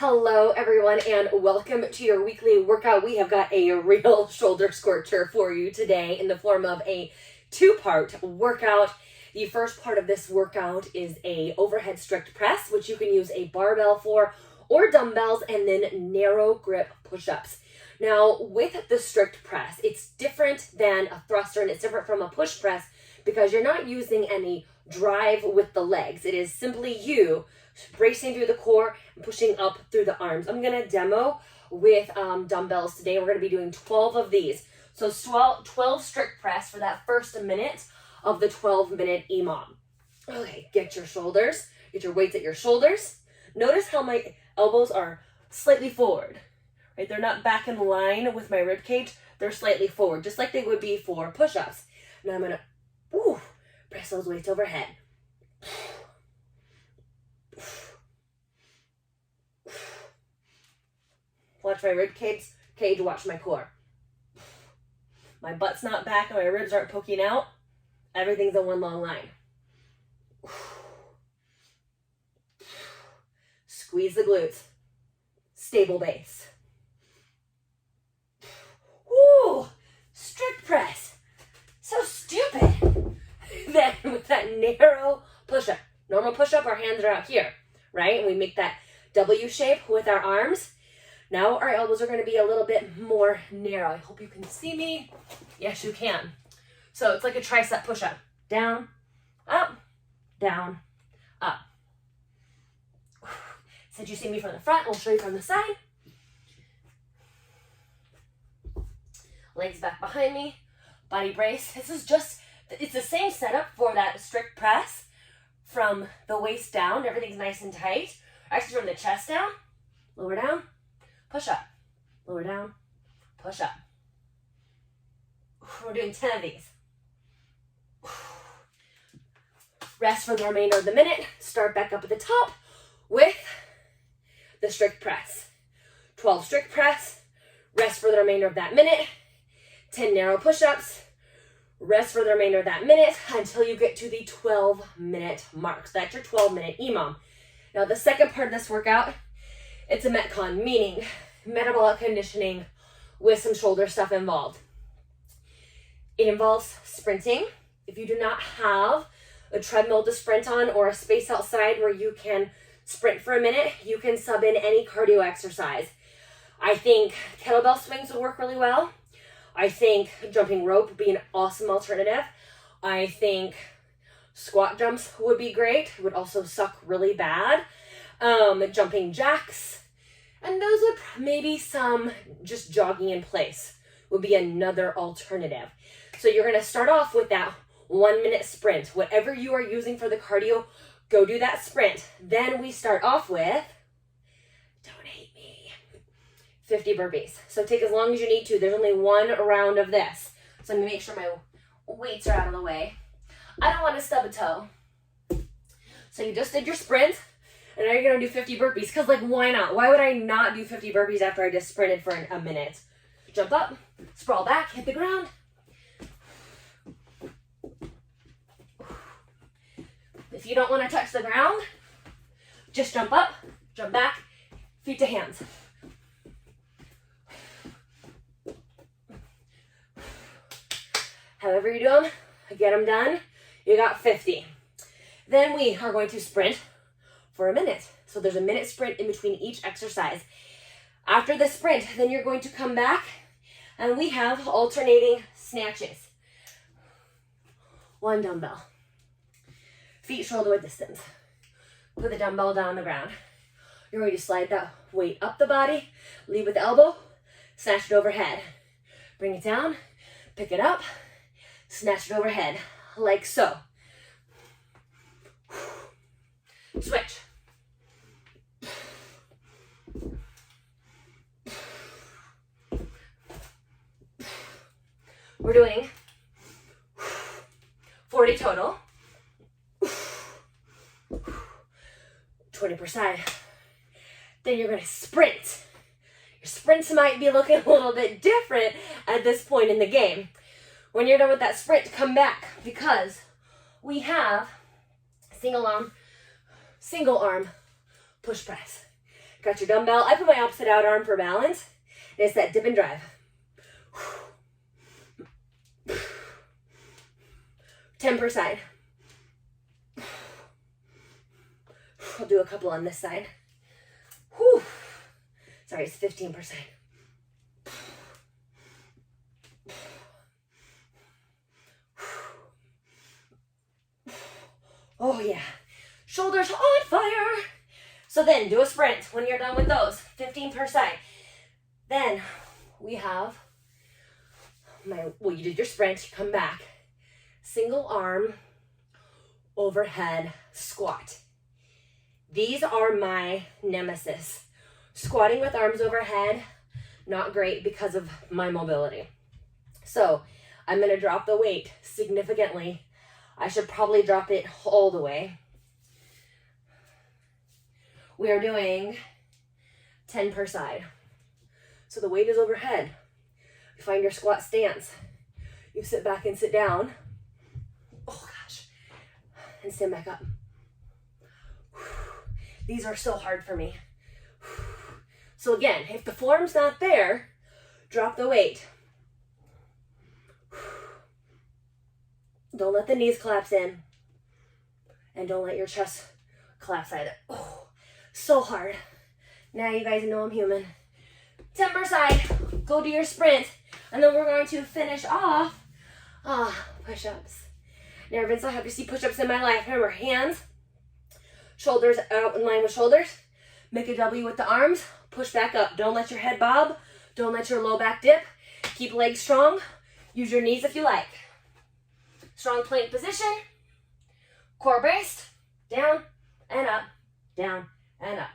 Hello everyone and welcome to your weekly workout. We have got a real shoulder scorcher for you today in the form of a two-part workout. The first part of this workout is a overhead strict press, which you can use a barbell for or dumbbells, and then narrow grip push-ups. Now with the strict press, it's different than a thruster and it's different from a push press because you're not using any drive with the legs. It is simply you bracing through the core and pushing up through the arms. I'm going to demo with dumbbells today. We're going to be doing 12 of these. So 12 strict press for that first minute of the 12-minute EMOM. Okay, get your shoulders, get your weights at your shoulders. Notice how my elbows are slightly forward, right? They're not back in line with my rib cage. They're slightly forward, just like they would be for push-ups. Now I'm going to press those weights overhead. Watch my rib cage, watch my core. My butt's not back and my ribs aren't poking out. Everything's in one long line. Squeeze the glutes. Stable base. Woo! Strict press. So stupid. Then with that narrow push-up. Normal push-up, our hands are out here, right? And we make that W shape with our arms. Now our elbows are going to be a little bit more narrow. I hope you can see me. Yes, you can. So it's like a tricep push-up. Down, up, down, up. Since you see me from the front, we'll show you from the side. Legs back behind me. Body brace. This is it's the same setup for that strict press. From the waist down, everything's nice and tight. Actually, from the chest down, lower down. Push up, lower down, push up. We're doing 10 of these. Rest for the remainder of the minute. Start back up at the top with the strict press. 12 strict press. Rest for the remainder of that minute. 10 narrow push-ups. Rest for the remainder of that minute until you get to the 12-minute mark. So that's your 12-minute EMOM. Now the second part of this workout, it's a Metcon, meaning metabolic conditioning with some shoulder stuff involved. It involves sprinting. If you do not have a treadmill to sprint on or a space outside where you can sprint for a minute, you can sub in any cardio exercise. I think kettlebell swings would work really well. I think jumping rope would be an awesome alternative. I think squat jumps would be great. It would also suck really bad. Jumping jacks, and those would maybe some just jogging in place would be another alternative. So you're going to start off with that 1 minute sprint. Whatever you are using for the cardio, go do that sprint. Then we start off with, don't hate me, 50 burpees. So take as long as you need to. There's only one round of this. So I'm going to make sure my weights are out of the way. I don't want to stub a toe. So you just did your sprint. And now you're going to do 50 burpees, because why not? Why would I not do 50 burpees after I just sprinted for a minute? Jump up, sprawl back, hit the ground. If you don't want to touch the ground, just jump up, jump back, feet to hands. However you do them, get them done. You got 50. Then we are going to sprint for a minute. So there's a minute sprint in between each exercise. After the sprint, then you're going to come back and we have alternating snatches. One dumbbell. Feet shoulder width distance. Put the dumbbell down on the ground. You're going to slide that weight up the body, lead with the elbow, snatch it overhead. Bring it down, pick it up, snatch it overhead, like so. Switch. We're doing 40 total. 20 per side. Then you're going to sprint. Your sprints might be looking a little bit different at this point in the game. When you're done with that sprint, come back because we have single arm push press. Got your dumbbell. I put my opposite out arm for balance. And it's that dip and drive. 10 per side. I'll do a couple on this side. Whew. Sorry, it's 15%. Oh yeah. Shoulders on fire. So then do a sprint when you're done with those. 15 per side. Then we have you did your sprint, you come back. Single arm overhead squat. These are my nemesis. Squatting with arms overhead, not great because of my mobility. So I'm gonna drop the weight significantly. I should probably drop it all the way. We are doing 10 per side. So the weight is overhead. You find your squat stance. You sit back and sit down. Oh gosh. And stand back up. These are so hard for me. So again, if the form's not there, drop the weight. Don't let the knees collapse in. And don't let your chest collapse either. Oh, so hard. Now you guys know I'm human. 10 per side. Go do your sprint. And then we're going to finish off push-ups. Never been so happy to see push-ups in my life. Remember, hands, shoulders out in line with shoulders. Make a W with the arms. Push back up. Don't let your head bob. Don't let your low back dip. Keep legs strong. Use your knees if you like. Strong plank position. Core braced. Down and up. Down and up.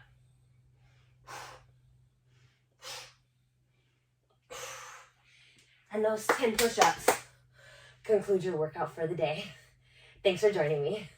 And those 10 push-ups conclude your workout for the day. Thanks for joining me.